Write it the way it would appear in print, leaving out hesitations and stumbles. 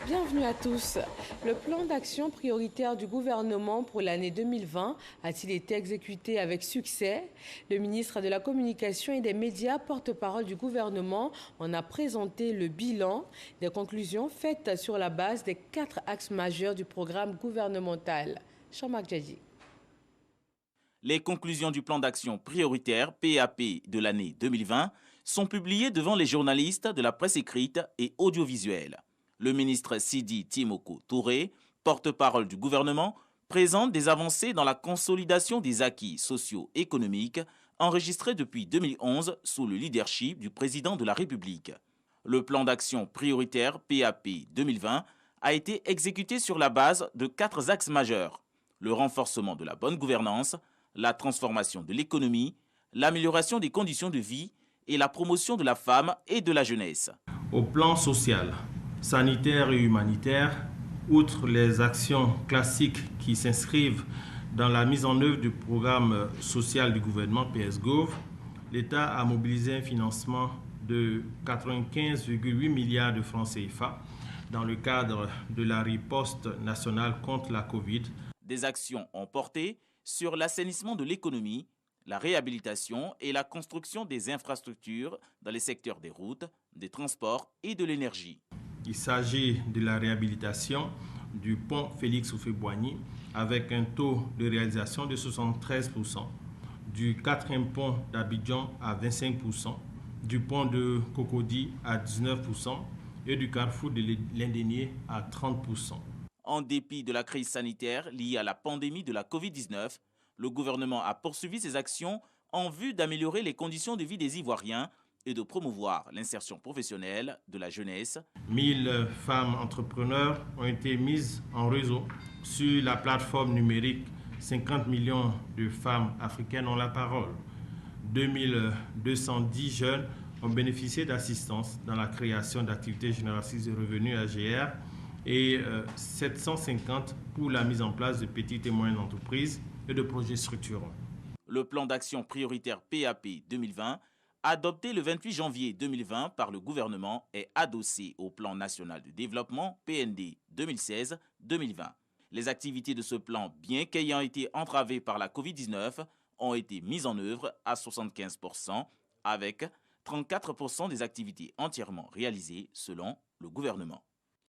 Bienvenue à tous. Le plan d'action prioritaire du gouvernement pour l'année 2020 a-t-il été exécuté avec succès? Le ministre de la Communication et des Médias, porte-parole du gouvernement, en a présenté le bilan des conclusions faites sur la base des 4 axes majeurs du programme gouvernemental. Jean-Marc Djadji. Les conclusions du plan d'action prioritaire PAP de l'année 2020 sont publiées devant les journalistes de la presse écrite et audiovisuelle. Le ministre Sidi Timoko Touré, porte-parole du gouvernement, présente des avancées dans la consolidation des acquis socio-économiques enregistrés depuis 2011 sous le leadership du président de la République. Le plan d'action prioritaire PAP 2020 a été exécuté sur la base de 4 axes majeurs: le renforcement de la bonne gouvernance, la transformation de l'économie, l'amélioration des conditions de vie et la promotion de la femme et de la jeunesse. Au plan social, sanitaire et humanitaire, outre les actions classiques qui s'inscrivent dans la mise en œuvre du programme social du gouvernement PSGOV, l'État a mobilisé un financement de 95,8 milliards de francs CFA dans le cadre de la riposte nationale contre la Covid. Des actions ont porté sur l'assainissement de l'économie, la réhabilitation et la construction des infrastructures dans les secteurs des routes, des transports et de l'énergie. Il s'agit de la réhabilitation du pont Félix Houphouët-Boigny avec un taux de réalisation de 73%, du 4e pont d'Abidjan à 25%, du pont de Cocody à 19% et du carrefour de l'Indénié à 30%. En dépit de la crise sanitaire liée à la pandémie de la Covid-19, le gouvernement a poursuivi ses actions en vue d'améliorer les conditions de vie des Ivoiriens et de promouvoir l'insertion professionnelle de la jeunesse. 1000 femmes entrepreneurs ont été mises en réseau sur la plateforme numérique. 50 millions de femmes africaines ont la parole. 2210 jeunes ont bénéficié d'assistance dans la création d'activités génératrices de revenus AGR et 750 pour la mise en place de petites et moyennes entreprises et de projets structurants. Le plan d'action prioritaire PAP 2020, adopté le 28 janvier 2020 par le gouvernement, est adossé au plan national de développement PND 2016-2020. Les activités de ce plan, bien qu'ayant été entravées par la Covid-19, ont été mises en œuvre à 75%, avec 34% des activités entièrement réalisées selon le gouvernement.